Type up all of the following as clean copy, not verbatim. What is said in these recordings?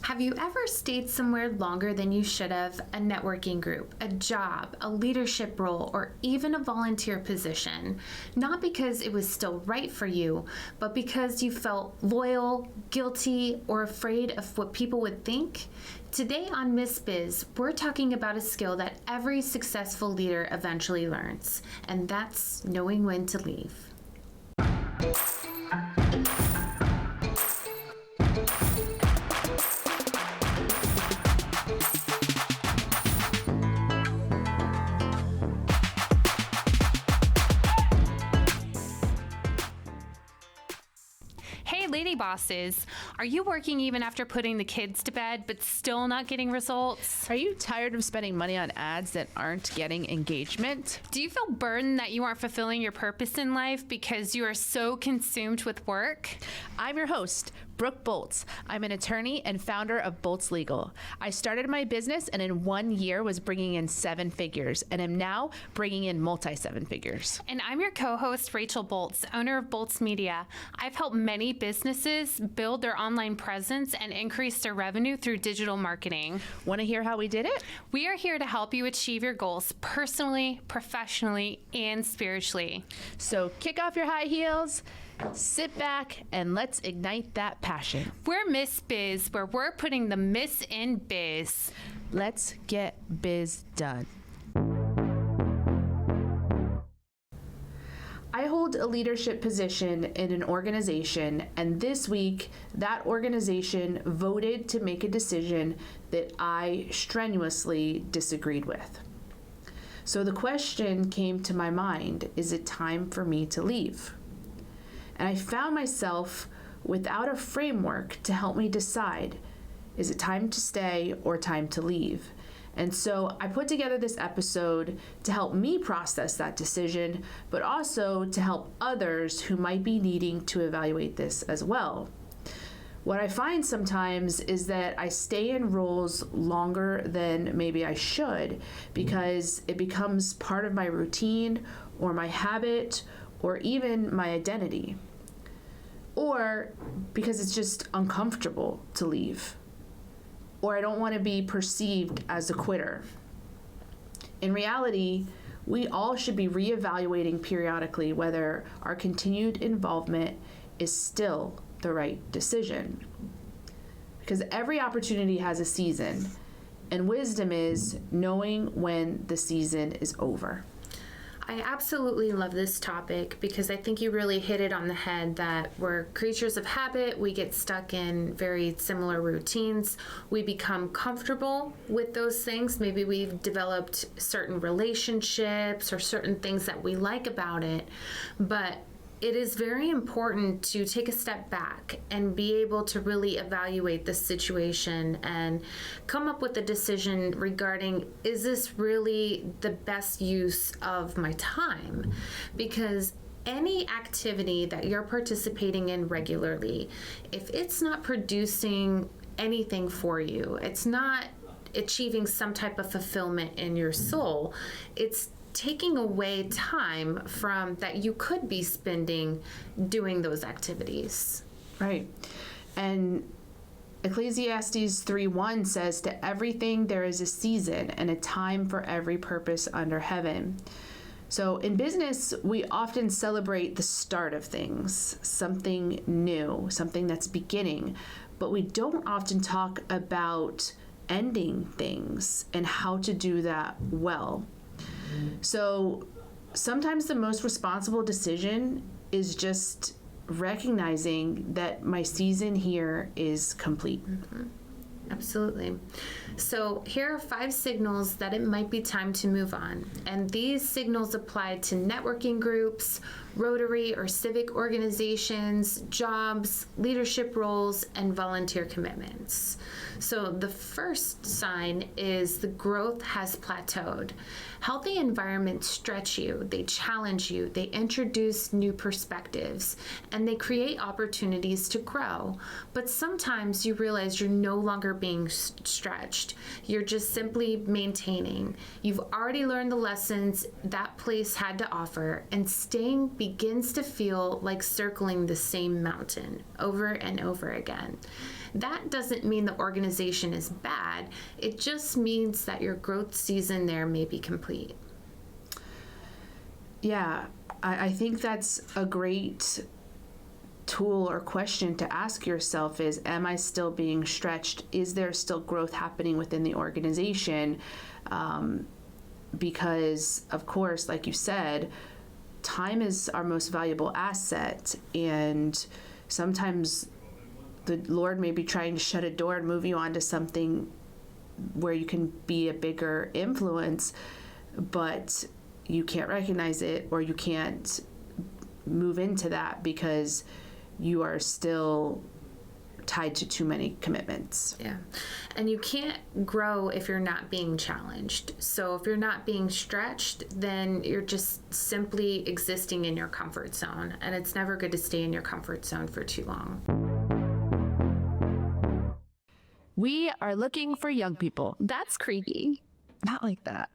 Have you ever stayed somewhere longer than you should have? A networking group, a job, a leadership role, or even a volunteer position? Not because it was still right for you, but because you felt loyal, guilty, or afraid of what people would think? Today on Miss Biz, we're talking about a skill that every successful leader eventually learns, and that's knowing when to leave. Hey, lady bosses, are you working even after putting the kids to bed but still not getting results? Are you tired of spending money on ads that aren't getting engagement? Do you feel burdened that you aren't fulfilling your purpose in life because you are so consumed with work? I'm your host, Brooke Bolts. I'm an attorney and founder of Bolts Legal. I started my business and in 1 year was bringing in 7 figures and am now bringing in multi-7 figures. And I'm your co-host, Rachel Bolts, owner of Bolts Media. I've helped many businesses build their online presence and increase their revenue through digital marketing. Want to hear how we did it? We are here to help you achieve your goals personally, professionally, and spiritually. So kick off your high heels, sit back, and let's ignite that passion. We're Miss Biz, where we're putting the miss in biz. Let's get biz done. I hold a leadership position in an organization, and this week, that organization voted to make a decision that I strenuously disagreed with. So the question came to my mind, is it time for me to leave? And I found myself without a framework to help me decide, is it time to stay or time to leave? And so I put together this episode to help me process that decision, but also to help others who might be needing to evaluate this as well. What I find sometimes is that I stay in roles longer than maybe I should because it becomes part of my routine or my habit or even my identity. Or because it's just uncomfortable to leave. Or I don't want to be perceived as a quitter. In reality, we all should be reevaluating periodically whether our continued involvement is still the right decision. Because every opportunity has a season, and wisdom is knowing when the season is over. I absolutely love this topic because I think you really hit it on the head that we're creatures of habit. We get stuck in very similar routines. We become comfortable with those things. Maybe we've developed certain relationships or certain things that we like about it, but it is very important to take a step back and be able to really evaluate the situation and come up with a decision regarding, is this really the best use of my time? Because any activity that you're participating in regularly, if it's not producing anything for you, it's not achieving some type of fulfillment in your soul, it's taking away time from that you could be spending doing those activities. Right. And Ecclesiastes 3:1 says, "To everything there is a season and a time for every purpose under heaven." So in business, we often celebrate the start of things, something new, something that's beginning, but we don't often talk about ending things and how to do that well. So sometimes the most responsible decision is just recognizing that my season here is complete. Mm-hmm. Absolutely. So here are 5 signals that it might be time to move on. And these signals apply to networking groups, Rotary or civic organizations, jobs, leadership roles, and volunteer commitments. So the first sign is the growth has plateaued. Healthy environments stretch you, they challenge you, they introduce new perspectives, and they create opportunities to grow. But sometimes you realize you're no longer being stretched. You're just simply maintaining. You've already learned the lessons that place had to offer, and staying begins to feel like circling the same mountain over and over again. That doesn't mean the organization is bad. It just means that your growth season there may be complete. Yeah, I think that's a great tool or question to ask yourself is, am I still being stretched? Is there still growth happening within the organization? Because, of course, like you said, time is our most valuable asset. And sometimes the Lord may be trying to shut a door and move you on to something where you can be a bigger influence, but you can't recognize it, or you can't move into that because you are still tied to too many commitments. Yeah. And you can't grow if you're not being challenged. So if you're not being stretched, then you're just simply existing in your comfort zone. And it's never good to stay in your comfort zone for too long. We are looking for young people. That's creepy. Not like that.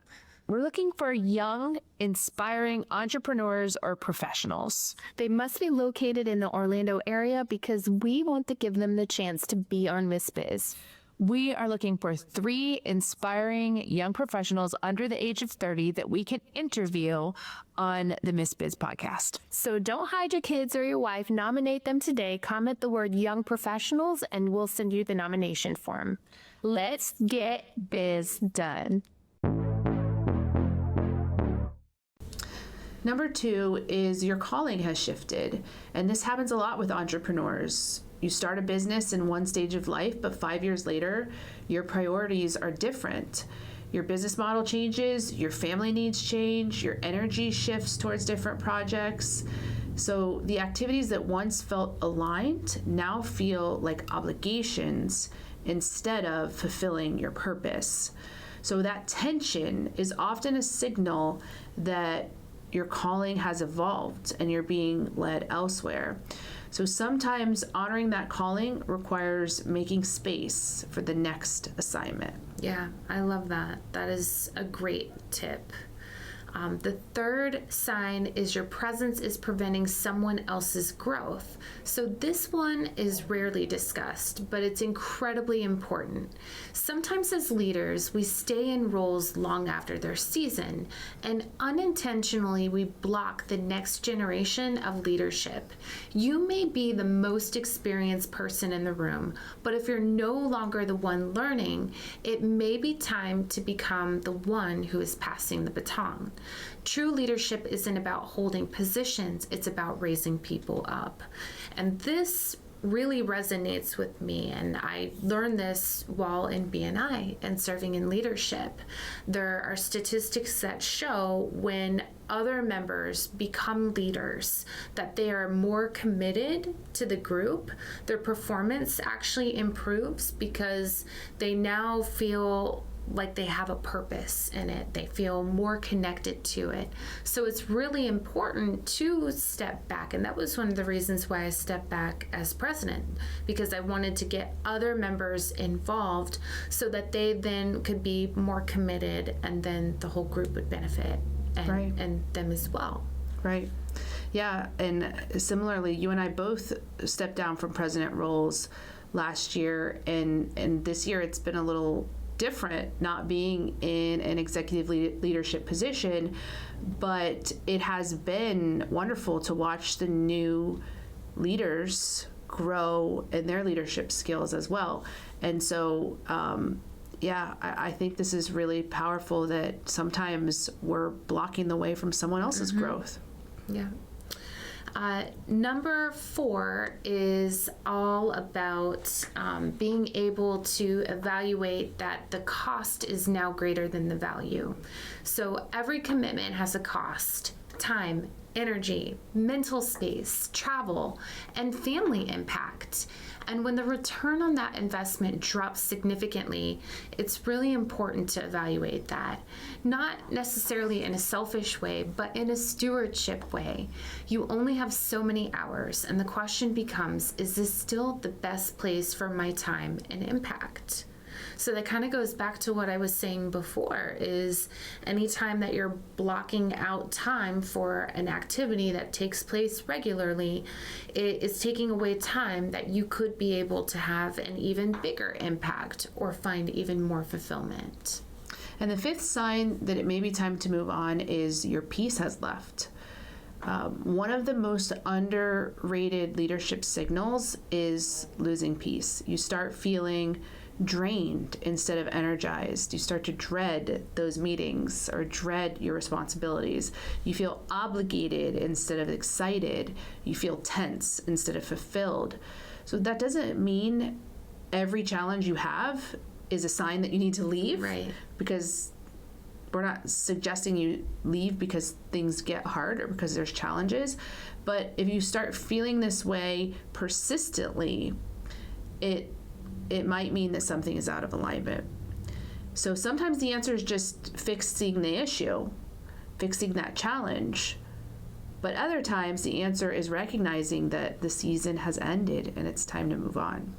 We're looking for young, inspiring entrepreneurs or professionals. They must be located in the Orlando area because we want to give them the chance to be on Miss Biz. We are looking for 3 inspiring young professionals under the age of 30 that we can interview on the Miss Biz podcast. So don't hide your kids or your wife. Nominate them today. Comment the word young professionals and we'll send you the nomination form. Let's get biz done. Number 2 is your calling has shifted. And this happens a lot with entrepreneurs. You start a business in one stage of life, but 5 years later, your priorities are different. Your business model changes, your family needs change, your energy shifts towards different projects. So the activities that once felt aligned now feel like obligations instead of fulfilling your purpose. So that tension is often a signal that your calling has evolved and you're being led elsewhere. So sometimes honoring that calling requires making space for the next assignment. Yeah, I love that. That is a great tip. The third sign is your presence is preventing someone else's growth. So this one is rarely discussed, but it's incredibly important. Sometimes as leaders, we stay in roles long after their season, and unintentionally we block the next generation of leadership. You may be the most experienced person in the room, but if you're no longer the one learning, it may be time to become the one who is passing the baton. True leadership isn't about holding positions, it's about raising people up. And this really resonates with me, and I learned this while in BNI and serving in leadership. There are statistics that show when other members become leaders that they are more committed to the group. Their performance actually improves because they now feel like they have a purpose in it. They feel more connected to it. So it's really important to step back. And that was one of the reasons why I stepped back as president, because I wanted to get other members involved so that they then could be more committed, and then the whole group would benefit, and, Right. and them as well. Right. Yeah. And similarly, you and I both stepped down from president roles last year. And this year it's been a little different not being in an executive leadership position, but it has been wonderful to watch the new leaders grow in their leadership skills as well. And so, I think this is really powerful that sometimes we're blocking the way from someone else's growth. Yeah. Number 4 is all about being able to evaluate that the cost is now greater than the value. So every commitment has a cost: time, energy, mental space, travel, and family impact. And when the return on that investment drops significantly, it's really important to evaluate that. Not necessarily in a selfish way, but in a stewardship way. You only have so many hours, and the question becomes, is this still the best place for my time and impact? So that kind of goes back to what I was saying before, is anytime that you're blocking out time for an activity that takes place regularly, it is taking away time that you could be able to have an even bigger impact or find even more fulfillment. And the fifth sign that it may be time to move on is your peace has left. One of the most underrated leadership signals is losing peace. You start feeling drained instead of energized. You start to dread those meetings or dread your responsibilities. You feel obligated instead of excited. You feel tense instead of fulfilled. So that doesn't mean every challenge you have is a sign that you need to leave. Right. Because we're not suggesting you leave because things get hard or because there's challenges. But if you start feeling this way persistently, it might mean that something is out of alignment. So sometimes the answer is just fixing the issue, fixing that challenge. But other times the answer is recognizing that the season has ended and it's time to move on.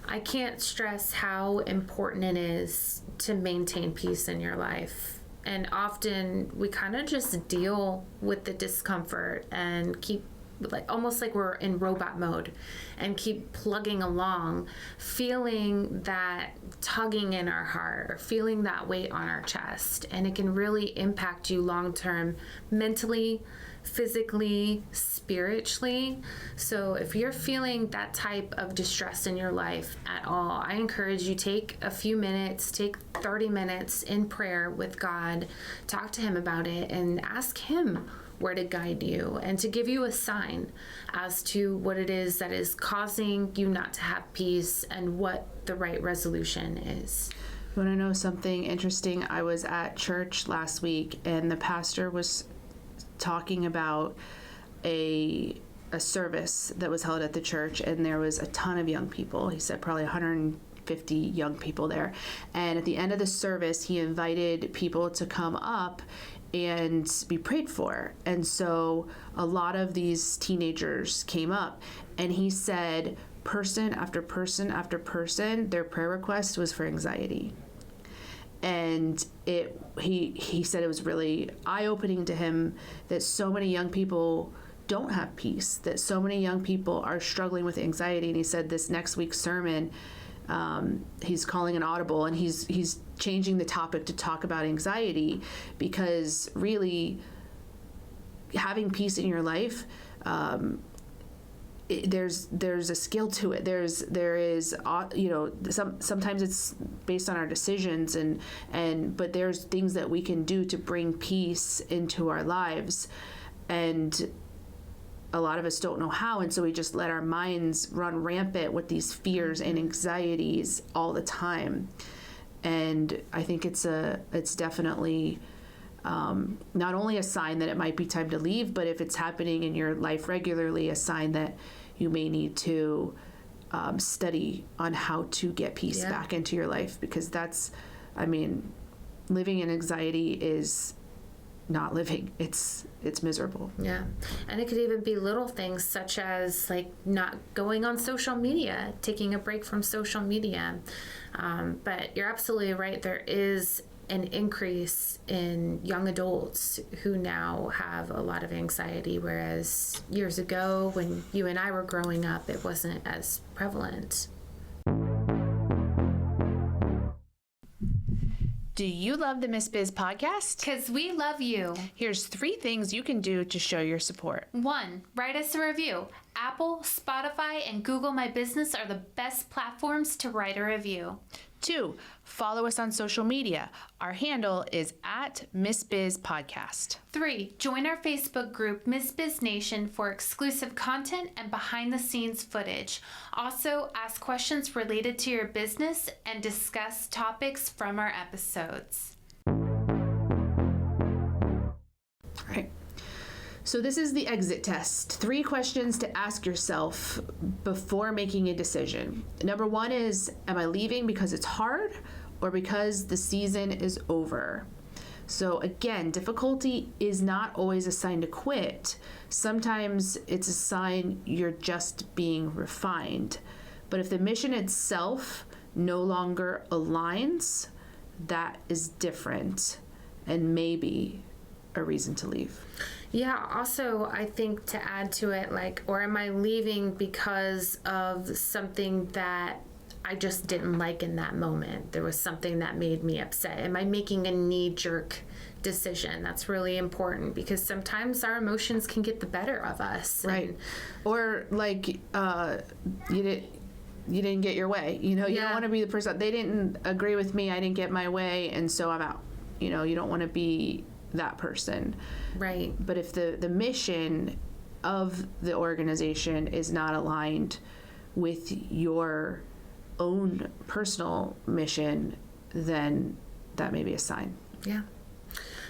I can't stress how important it is to maintain peace in your life. And often we kind of just deal with the discomfort and keep almost like we're in robot mode and keep plugging along, feeling that tugging in our heart or feeling that weight on our chest. And it can really impact you long-term mentally, physically, spiritually. So if you're feeling that type of distress in your life at all, I encourage you take a few minutes, take 30 minutes in prayer with God, talk to him about it and ask him where to guide you and to give you a sign as to what it is that is causing you not to have peace and what the right resolution is. You want to know something interesting? I was at church last week and the pastor was talking about a service that was held at the church, and there was a ton of young people. He said probably 150 young people there. And at the end of the service, he invited people to come up and be prayed for. And so a lot of these teenagers came up, and he said person after person after person, their prayer request was for anxiety. And he said it was really eye-opening to him that so many young people don't have peace, that so many young people are struggling with anxiety. And he said this next week's sermon, he's calling an audible, and he's changing the topic to talk about anxiety, because really having peace in your life, there's a skill to it. There is sometimes it's based on our decisions but there's things that we can do to bring peace into our lives, and a lot of us don't know how, and so we just let our minds run rampant with these fears and anxieties all the time. And I think it's definitely not only a sign that it might be time to leave, but if it's happening in your life regularly, a sign that you may need to study on how to get peace back into your life, because living in anxiety is not living. It's miserable. Yeah. And it could even be little things such as like not going on social media, taking a break from social media. But you're absolutely right. There is an increase in young adults who now have a lot of anxiety, whereas years ago when you and I were growing up, it wasn't as prevalent. Do you love the Miss Biz podcast? Because we love you. Here's 3 things you can do to show your support. 1, write us a review. Apple, Spotify, and Google My Business are the best platforms to write a review. 2, follow us on social media. Our handle is @MissBizPodcast. 3, join our Facebook group, Miss Biz Nation, for exclusive content and behind-the-scenes footage. Also, ask questions related to your business and discuss topics from our episodes. All right. So this is the exit test. 3 questions to ask yourself before making a decision. Number 1 is, am I leaving because it's hard or because the season is over? So again, difficulty is not always a sign to quit. Sometimes it's a sign you're just being refined. But if the mission itself no longer aligns, that is different and maybe a reason to leave. Yeah, also, I think to add to it, like, or am I leaving because of something that I just didn't like in that moment? There was something that made me upset. Am I making a knee-jerk decision? That's really important because sometimes our emotions can get the better of us. Right. Or like you didn't get your way. You know, you don't Yeah. want to be the person, they didn't agree with me, I didn't get my way, and so I'm out. You know, you don't want to be that person. Right. But if the mission of the organization is not aligned with your own personal mission, then that may be a sign. Yeah.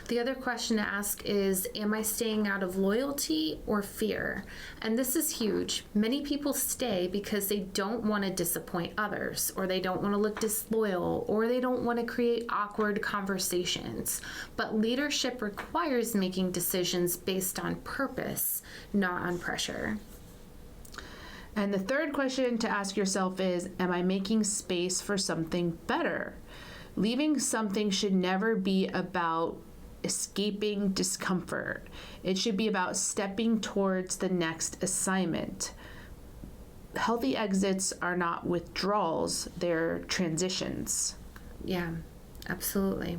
The other question to ask is, am I staying out of loyalty or fear? And this is huge. Many people stay because they don't want to disappoint others, or they don't want to look disloyal, or they don't want to create awkward conversations. But leadership requires making decisions based on purpose, not on pressure. And the third question to ask yourself is, am I making space for something better? Leaving something should never be about escaping discomfort. It should be about stepping towards the next assignment. Healthy exits are not withdrawals, they're transitions. Yeah, absolutely.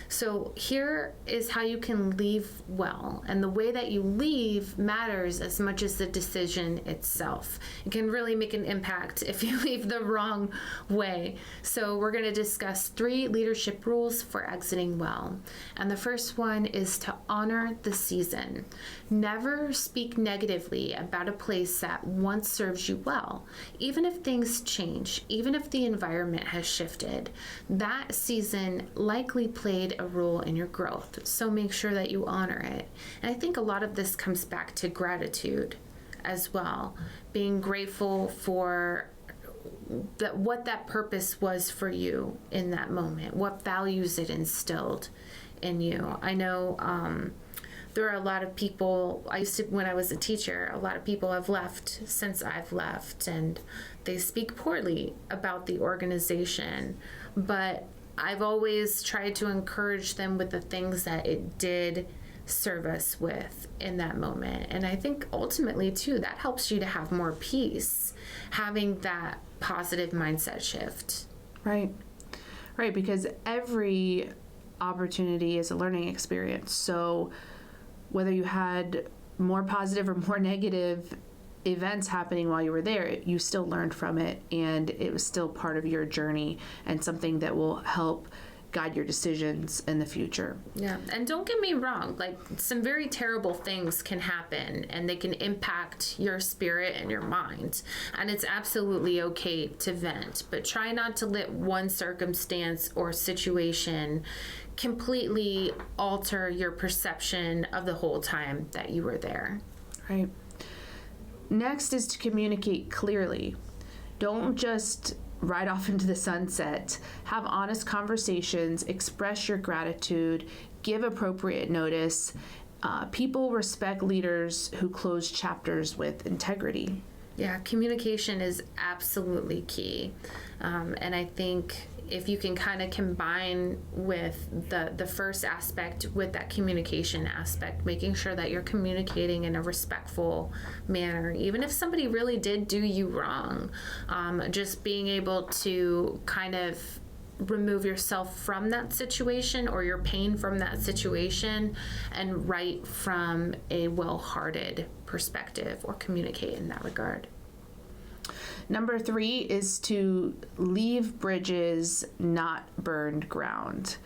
So here is how you can leave well. And the way that you leave matters as much as the decision itself. It can really make an impact if you leave the wrong way. So we're going to discuss 3 leadership rules for exiting well. And the first one is to honor the season. Never speak negatively about a place that once served you well. Even if things change, even if the environment has shifted, that season likely played a role in your growth. So make sure that you honor it. And I think a lot of this comes back to gratitude as well. Being grateful for that, what that purpose was for you in that moment, what values it instilled in you. I know there are a lot of people, when I was a teacher, a lot of people have left since I've left, and they speak poorly about the organization. But I've always tried to encourage them with the things that it did serve us with in that moment. And I think ultimately, too, that helps you to have more peace, having that positive mindset shift. Right. Right, because every opportunity is a learning experience. So whether you had more positive or more negative events happening while you were there, you still learned from it, and it was still part of your journey and something that will help guide your decisions in the future. Yeah, and don't get me wrong, like, some very terrible things can happen and they can impact your spirit and your mind, and it's absolutely okay to vent, but try not to let one circumstance or situation completely alter your perception of the whole time that you were there. Right. Next is to communicate clearly. Don't just ride off into the sunset. Have honest conversations, express your gratitude, give appropriate notice. People respect leaders who close chapters with integrity. Yeah, communication is absolutely key. And I think if you can kind of combine with the first aspect with that communication aspect, making sure that you're communicating in a respectful manner, even if somebody really did do you wrong, just being able to kind of remove yourself from that situation or your pain from that situation and write from a well-hearted perspective or communicate in that regard. Number 3 is to leave bridges, not burned ground.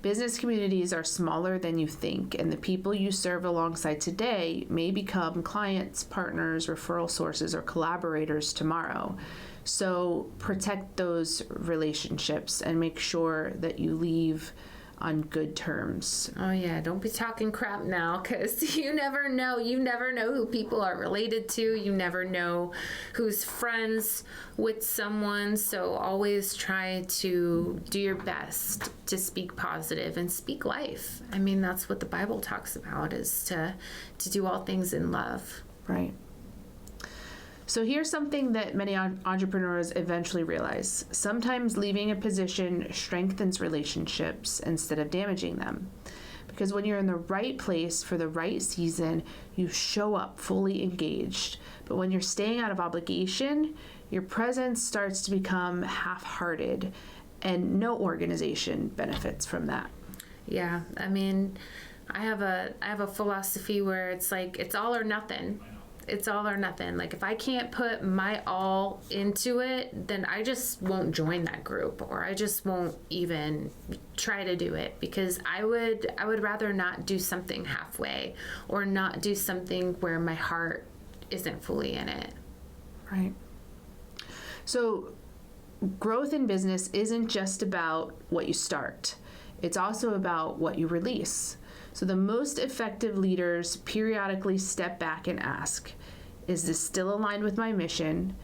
Business communities are smaller than you think, and the people you serve alongside today may become clients, partners, referral sources, or collaborators tomorrow. So protect those relationships and make sure that you leave on good terms. Oh yeah, don't be talking crap now, because you never know. You never know who people are related to. You never know who's friends with someone. So always try to do your best to speak positive and speak life. I mean, that's what the Bible talks about, is to do all things in love. Right. So here's something that many entrepreneurs eventually realize. Sometimes leaving a position strengthens relationships instead of damaging them. Because when you're in the right place for the right season, you show up fully engaged. But when you're staying out of obligation, your presence starts to become half-hearted, and no organization benefits from that. Yeah, I mean, I have a philosophy where it's like it's all or nothing. It's all or nothing. Like if I can't put my all into it, then I just won't join that group, or I just won't even try to do it, because I would rather not do something halfway or not do something where my heart isn't fully in it. Right. So growth in business isn't just about what you start. It's also about what you release. So the most effective leaders periodically step back and ask, is this still aligned with my mission?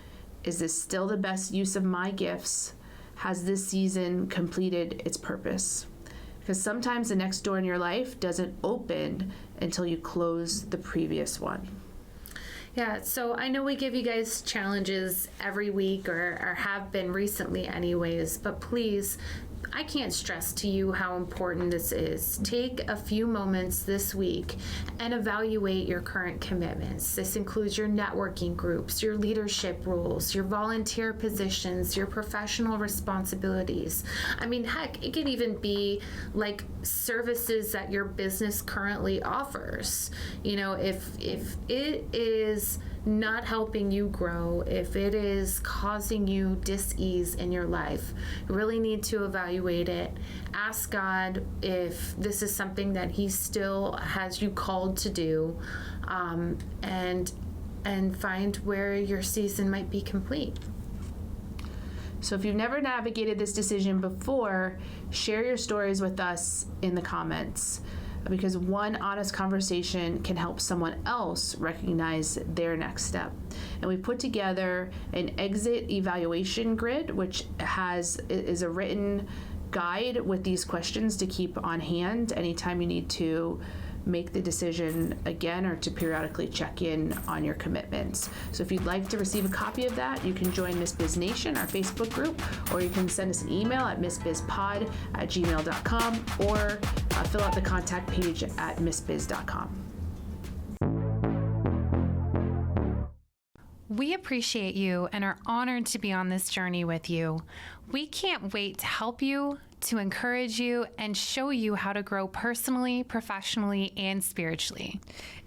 Is this still the best use of my gifts? Has this season completed its purpose? Because sometimes the next door in your life doesn't open until you close the previous one. Yeah, so I know we give you guys challenges every week, or have been recently anyways, but please, I can't stress to you how important this is. Take a few moments this week and evaluate your current commitments. This includes your networking groups, your leadership roles, your volunteer positions, your professional responsibilities. I mean, heck, it could even be like services that your business currently offers. You know, if it is not helping you grow, if it is causing you dis-ease in your life, you really need to evaluate it. Ask God if this is something that He still has you called to do, and find where your season might be complete. So if you've never navigated this decision before, share your stories with us in the comments, because one honest conversation can help someone else recognize their next step. And we put together an exit evaluation grid, which is a written guide with these questions to keep on hand anytime you need to make the decision again, or to periodically check in on your commitments. So if you'd like to receive a copy of that, you can join Miss Biz Nation, our Facebook group, or you can send us an email at missbizpod@gmail.com, or fill out the contact page at missbiz.com. We appreciate you and are honored to be on this journey with you. We can't wait to help you, to encourage you, and show you how to grow personally, professionally, and spiritually.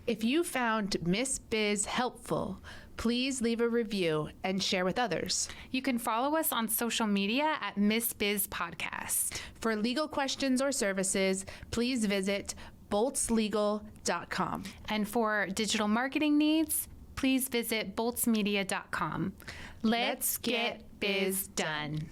If you found Miss Biz helpful, please leave a review and share with others. You can follow us on social media at Miss Biz Podcast. For legal questions or services, please visit boltslegal.com. And for digital marketing needs, please visit boltsmedia.com. Let's get biz done.